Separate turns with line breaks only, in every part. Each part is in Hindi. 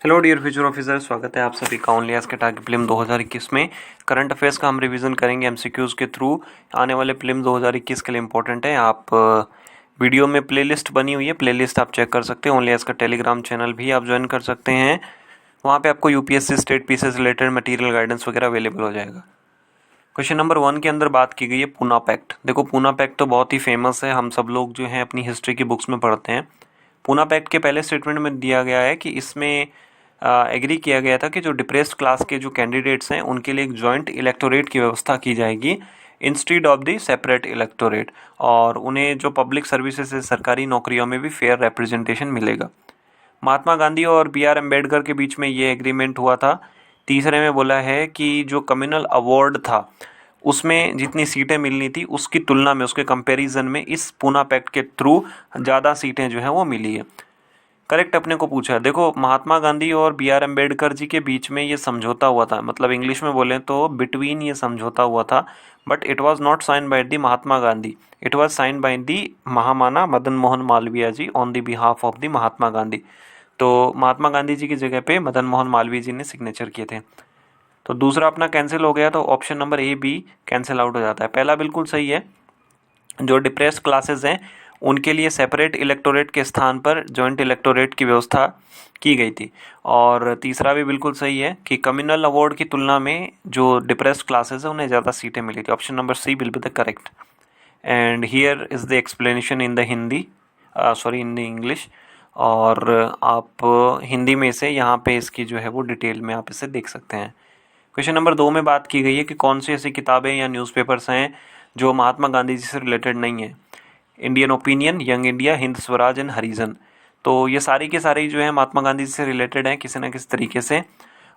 हेलो डियर फ्यूचर ऑफिसर, स्वागत है आप सभी का ओनली आस्क टारगेट फिल्म 2021 में। करंट अफेयर्स का हम रिवीजन करेंगे एमसीक्यूज के थ्रू। आने वाले फिल्म 2021 के लिए इंपॉर्टेंट है। आप वीडियो में प्लेलिस्ट बनी हुई है, प्लेलिस्ट आप चेक कर सकते हैं। ओनली आस्क का टेलीग्राम चैनल भी आप ज्वाइन कर सकते हैं। वहाँ पे आपको यूपीएससी स्टेट पीसी से रिलेटेड मटेरियल गाइडेंस वगैरह अवेलेबल हो जाएगा। क्वेश्चन नंबर 1 के अंदर बात की गई है पूना पैक्ट। देखो, पूना पैक्ट तो बहुत ही फेमस है, हम सब लोग जो हैं अपनी हिस्ट्री की बुक्स में पढ़ते हैं। पूना पैक्ट के पहले स्टेटमेंट में दिया गया है कि इसमें एग्री किया गया था कि जो डिप्रेस्ड क्लास के जो कैंडिडेट्स हैं उनके लिए एक जॉइंट इलेक्टोरेट की व्यवस्था की जाएगी instead of the separate electorate, और उन्हें जो पब्लिक सर्विसेज से सरकारी नौकरियों में भी फेयर रिप्रेजेंटेशन मिलेगा। महात्मा गांधी और बी आर अम्बेडकर के बीच में ये एग्रीमेंट हुआ था। तीसरे में बोला है कि जो कम्युनल अवार्ड था उसमें जितनी सीटें मिलनी थी उसकी तुलना में, उसके कंपैरिजन में इस पूना पैक्ट के थ्रू ज़्यादा सीटें जो हैं वो मिली है। करेक्ट अपने को पूछा है। देखो, महात्मा गांधी और बी आर अम्बेडकर जी के बीच में ये समझौता हुआ था, मतलब इंग्लिश में बोलें तो बिटवीन ये समझौता हुआ था, but it was not sign by the Mahatma Gandhi, it was sign by the Mahamana Madan Mohan Malviya ji on the behalf of the Mahatma Gandhi. तो महात्मा गांधी जी की जगह पे मदन मोहन मालवीय जी ने सिग्नेचर किए थे। तो दूसरा अपना कैंसिल हो गया, तो option number A B cancel out हो जाता है। पहला बिल्कुल सही है, जो डिप्रेस्ड क्लासेस हैं उनके लिए सेपरेट इलेक्टोरेट के स्थान पर जॉइंट इलेक्टोरेट की व्यवस्था की गई थी। और तीसरा भी बिल्कुल सही है कि कम्युनल अवार्ड की तुलना में जो डिप्रेस्ड क्लासेस हैं उन्हें ज़्यादा सीटें मिली थी। Option number C will be the correct. And here is the explanation in the Hindi, sorry in the English. और आप हिंदी में इसे यहाँ पे इसकी जो है वो डिटेल में आप इसे देख सकते हैं। क्वेश्चन नंबर 2 में बात की गई है कि कौन सी ऐसी किताबें या न्यूज़पेपर्स हैं जो महात्मा गांधी जी से रिलेटेड नहीं है। Indian opinion, young India, Hind Swaraj and Harijan. तो ये सारी की सारी जो है महात्मा गांधी जी से रिलेटेड है किसी न किसी तरीके से।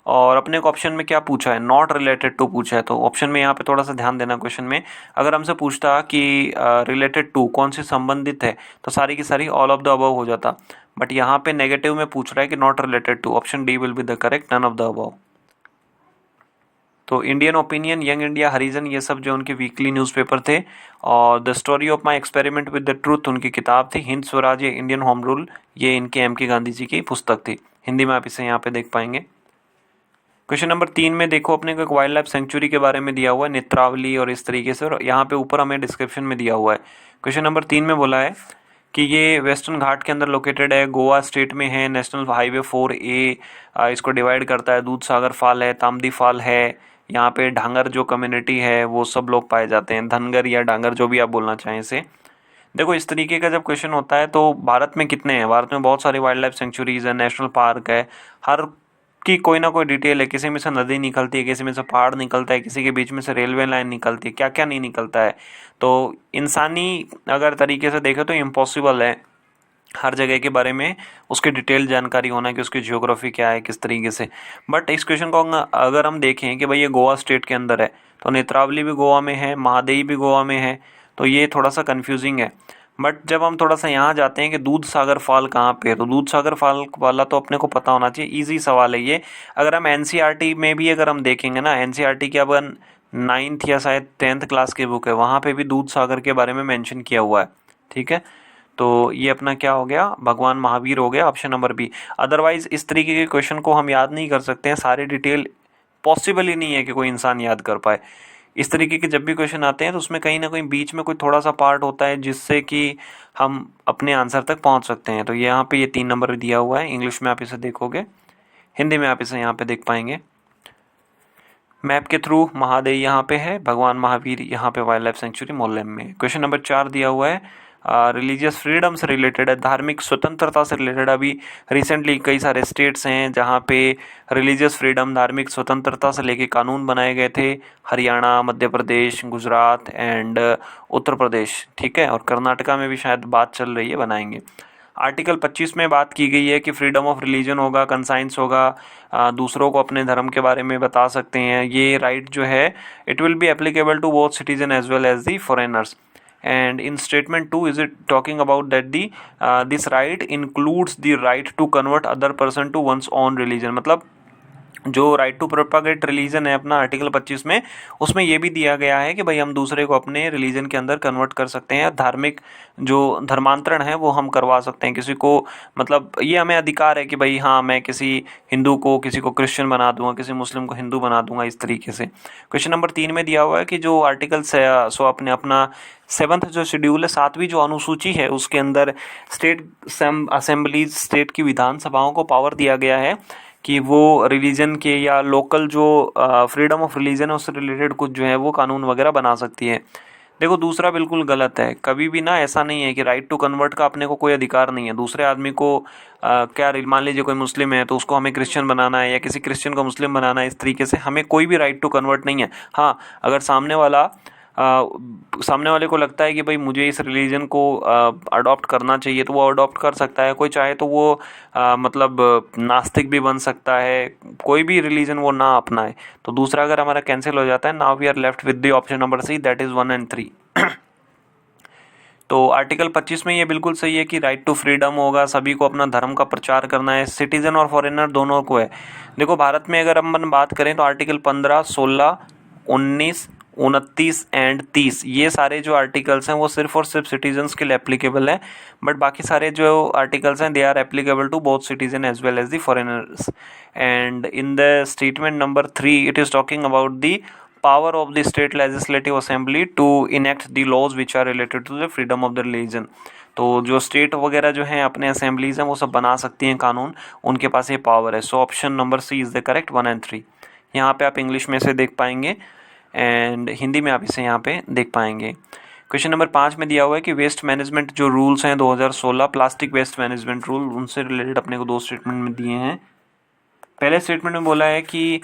और अपने को ऑप्शन में क्या पूछा है, नॉट रिलेटेड टू पूछा है। तो ऑप्शन में यहाँ पे थोड़ा सा ध्यान देना क्वेश्चन में। अगर हमसे पूछता कि रिलेटेड टू कौन सी संबंधित है, तो सारी की सारी ऑल ऑफ द अबव हो जाता। बट यहाँ पे नेगेटिव में पूछ रहा है कि not related to. Option D will be the correct, none of the above. तो Indian opinion, young India, Harijan, ये सब जो उनके वीकली न्यूज़पेपर थे। और the story of my experiment with the truth उनकी किताब थी। हिंद स्वराज, ये इंडियन होम रूल, ये इनके एम के गांधी जी की पुस्तक थी। हिंदी में आप इसे यहाँ पे देख पाएंगे। क्वेश्चन नंबर 3 में देखो, अपने को एक वाइल्ड लाइफ सेंचुरी के बारे में दिया हुआ है, नेत्रावली और इस तरीके से, और यहाँ पे ऊपर हमें डिस्क्रिप्शन में दिया हुआ है। क्वेश्चन नंबर 3 में बोला है कि ये वेस्टर्न घाट के अंदर लोकेटेड है, गोवा स्टेट में है, नेशनल हाईवे 4A इसको डिवाइड करता है, दूध सागर फॉल है, तामदी फॉल है। यहाँ पे ढांगर जो कम्युनिटी है वो सब लोग पाए जाते हैं, धनगर या डांगर जो भी आप बोलना चाहें इसे। देखो, इस तरीके का जब क्वेश्चन होता है तो भारत में कितने हैं, भारत में बहुत सारी वाइल्ड लाइफ सेंचुरीज है, नेशनल पार्क है, हर की कोई ना कोई डिटेल है। किसी में से नदी निकलती है, किसी में से पहाड़ निकलता है, किसी के बीच में से रेलवे लाइन निकलती है, क्या क्या नहीं निकलता है। तो इंसानी अगर तरीके से देखें तो इम्पॉसिबल है हर जगह के बारे में उसकी डिटेल जानकारी होना कि उसकी जियोग्राफी क्या है, किस तरीके से। बट इस क्वेश्चन को अगर हम देखें कि भाई ये गोवा स्टेट के अंदर है, तो नेत्रावली भी गोवा में है, महादेवी भी गोवा में है, तो ये थोड़ा सा कंफ्यूजिंग है। बट जब हम थोड़ा सा यहाँ जाते हैं कि दूध सागर फॉल कहाँ पे है, तो दूध सागर फॉल वाला तो अपने को पता होना चाहिए, इजी सवाल है ये। अगर हम एनसीईआरटी में भी अगर हम देखेंगे ना, एनसीईआरटी की अब 9th या शायद 10th क्लास की बुक है, वहाँ पे भी दूध सागर के बारे में मेंशन किया हुआ है। ठीक है, तो ये अपना क्या हो गया, भगवान महावीर हो गया, ऑप्शन नंबर बी। अदरवाइज इस तरीके के क्वेश्चन को हम याद नहीं कर सकते हैं, सारी डिटेल पॉसिबल ही नहीं है कि कोई इंसान याद कर पाए। इस तरीके के जब भी क्वेश्चन आते हैं तो उसमें कहीं ना कहीं बीच में कोई थोड़ा सा पार्ट होता है जिससे कि हम अपने आंसर तक पहुंच सकते हैं। तो यहाँ पे ये 3 नंबर दिया हुआ है, इंग्लिश में आप इसे देखोगे, हिंदी में आप इसे यहाँ पे देख पाएंगे। मैप के थ्रू महादेव यहाँ पे है, भगवान महावीर यहाँ पे वाइल्ड लाइफ सेंचुरी मोलेम में। क्वेश्चन नंबर 4 दिया हुआ है, रिलीजियस फ्रीडम से रिलेटेड है, धार्मिक स्वतंत्रता से रिलेटेड। अभी रिसेंटली कई सारे स्टेट्स हैं जहाँ पे रिलीजियस फ्रीडम, धार्मिक स्वतंत्रता से लेके कानून बनाए गए थे। हरियाणा, मध्य प्रदेश, गुजरात एंड उत्तर प्रदेश। ठीक है, और कर्नाटका में भी शायद बात चल रही है, बनाएंगे। आर्टिकल 25 में बात की गई है कि फ्रीडम ऑफ रिलीजन होगा, कंसाइंस होगा, दूसरों को अपने धर्म के बारे में बता सकते हैं। ये राइट जो है it will be applicable to both citizen as well as the foreigners. And in statement 2 is it talking about that the this right includes the right to convert other person to one's own religion। मतलब जो राइट टू प्रोपागेट रिलीजन है अपना आर्टिकल 25 में, उसमें ये भी दिया गया है कि भाई हम दूसरे को अपने रिलीजन के अंदर कन्वर्ट कर सकते हैं, धार्मिक जो धर्मांतरण है वो हम करवा सकते हैं किसी को, मतलब ये हमें अधिकार है कि भाई हाँ मैं किसी हिंदू को किसी को क्रिश्चियन बना दूंगा, किसी मुस्लिम को हिंदू बना दूंगा, इस तरीके से। क्वेश्चन नंबर 3 में दिया हुआ है कि जो आर्टिकल सो अपने अपना 7th जो शेड्यूल है, 7वीं जो अनुसूची है, उसके अंदर स्टेट असेंबलीज, स्टेट की विधानसभाओं को पावर दिया गया है कि वो रिलीजन के या लोकल जो फ्रीडम ऑफ रिलीजन है उससे रिलेटेड कुछ जो है वो कानून वगैरह बना सकती है। देखो दूसरा बिल्कुल गलत है, कभी भी ना ऐसा नहीं है कि राइट टू कन्वर्ट का अपने को कोई अधिकार नहीं है। दूसरे आदमी को क्या मान लीजिए कोई मुस्लिम है तो उसको हमें क्रिश्चियन बनाना है या किसी क्रिश्चियन को मुस्लिम बनाना है, इस तरीके से हमें कोई भी राइट टू कन्वर्ट नहीं है। हाँ, अगर सामने वाले को लगता है कि भाई मुझे इस रिलीजन को अडॉप्ट करना चाहिए तो वो अडॉप्ट कर सकता है। कोई चाहे तो वो मतलब नास्तिक भी बन सकता है, कोई भी रिलीजन वो ना अपनाए। तो दूसरा अगर हमारा कैंसिल हो जाता है, now we are left with the option number C, that is 1 and 3। तो आर्टिकल 25 में ये बिल्कुल सही है कि राइट टू फ्रीडम होगा, सभी को अपना धर्म का प्रचार करना है, सिटीजन और फॉरेनर दोनों को है। देखो भारत में अगर हम बात करें तो आर्टिकल 15, 16, 19, 29 एंड 30, ये सारे जो आर्टिकल्स हैं वो सिर्फ और सिर्फ सिटीजन्स के लिए एप्लीकेबल हैं, बट बाकी सारे जो आर्टिकल्स हैं they are applicable to both citizen as well as the foreigners. And in the statement number 3 it is talking about the power of the state legislative assembly to enact the laws which are related to the freedom of the religion। तो जो स्टेट वगैरह जो हैं अपने असेंबलीज हैं वो सब बना सकती हैं कानून, उनके पास ये पावर है। So option number C is the correct, 1 and 3। यहाँ पे आप इंग्लिश में से देख पाएंगे एंड हिंदी में आप इसे यहाँ पे देख पाएंगे। क्वेश्चन नंबर 5 में दिया हुआ है कि वेस्ट मैनेजमेंट जो रूल्स हैं 2016 प्लास्टिक वेस्ट मैनेजमेंट रूल, उनसे रिलेटेड अपने को 2 स्टेटमेंट में दिए हैं। पहले स्टेटमेंट में बोला है कि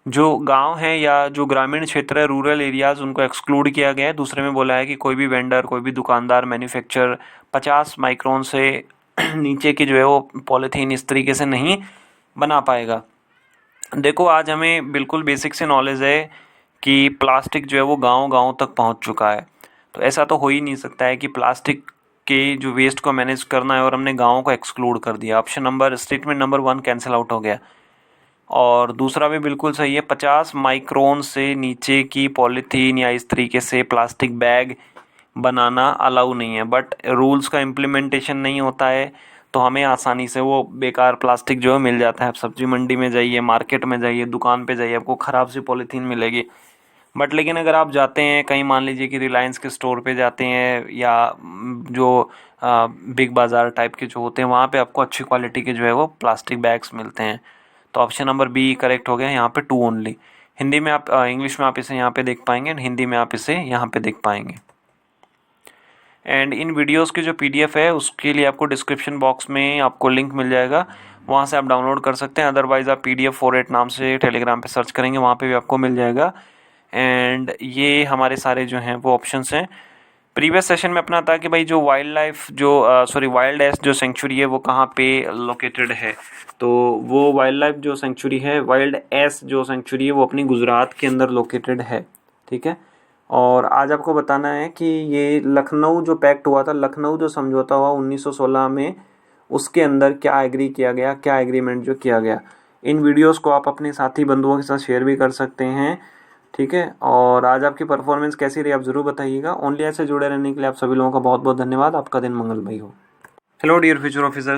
जो गांव है या जो ग्रामीण क्षेत्र है, रूरल एरियाज़, उनको एक्सक्लूड किया गया है। दूसरे में बोला है कि कोई भी वेंडर, कोई भी दुकानदार, मैन्युफैक्चरर 50 माइक्रोन से नीचे की जो है वो पॉलीथीन इस तरीके से नहीं बना पाएगा। देखो आज हमें बिल्कुल बेसिक से नॉलेज है कि प्लास्टिक जो है वो गांव-गांव तक पहुंच चुका है। तो ऐसा तो हो ही नहीं सकता है कि प्लास्टिक के जो वेस्ट को मैनेज करना है और हमने गाँव को एक्सक्लूड कर दिया। स्टेटमेंट नंबर 1 कैंसिल आउट हो गया। और दूसरा भी बिल्कुल सही है, 50 माइक्रोन से नीचे की पॉलीथीन या इस तरीके से प्लास्टिक बैग बनाना अलाउ नहीं है, बट रूल्स का इम्प्लीमेंटेशन नहीं होता है तो हमें आसानी से वो बेकार प्लास्टिक जो है मिल जाता है। आप सब्जी मंडी में जाइए, मार्केट में जाइए, दुकान पे जाइए, आपको ख़राब सी पॉलीथीन मिलेगी। बट लेकिन अगर आप जाते हैं कहीं, मान लीजिए कि रिलायंस के स्टोर पे जाते हैं या जो बिग बाज़ार टाइप के जो होते हैं, वहाँ पे आपको अच्छी क्वालिटी के जो है वो प्लास्टिक बैग्स मिलते हैं। तो ऑप्शन नंबर बी करेक्ट हो गया, यहाँ पे 2 ओनली। हिंदी में आप इंग्लिश में आप इसे यहाँ पे देख पाएंगे, हिंदी में आप इसे यहाँ पे देख पाएंगे। एंड इन वीडियोस की जो PDF है उसके लिए आपको डिस्क्रिप्शन बॉक्स में आपको लिंक मिल जाएगा, वहाँ से आप डाउनलोड कर सकते हैं। अदरवाइज़ आप PDF 48 नाम से टेलीग्राम पे सर्च करेंगे, वहाँ पे भी आपको मिल जाएगा। एंड ये हमारे सारे जो हैं वो ऑप्शंस हैं। प्रीवियस सेशन में अपना था कि भाई जो वाइल्ड एस जो सेंचुरी है वो कहाँ पे लोकेटेड है। तो वो वाइल्ड लाइफ जो सेंचुरी है, वाइल्ड एस जो सेंचुरी है वो अपनी गुजरात के अंदर लोकेटेड है, ठीक है। और आज आपको बताना है कि ये लखनऊ जो पैक्ट हुआ था, लखनऊ जो समझौता हुआ 1916 में, उसके अंदर क्या एग्री किया गया, क्या एग्रीमेंट जो किया गया। इन वीडियोस को आप अपने साथी बंधुओं के साथ शेयर भी कर सकते हैं, ठीक है। और आज आपकी परफॉर्मेंस कैसी रही आप ज़रूर बताइएगा। ओनली ऐसे जुड़े रहने के लिए आप सभी लोगों का बहुत बहुत धन्यवाद। आपका दिन मंगलमय हो। Hello dear future officer.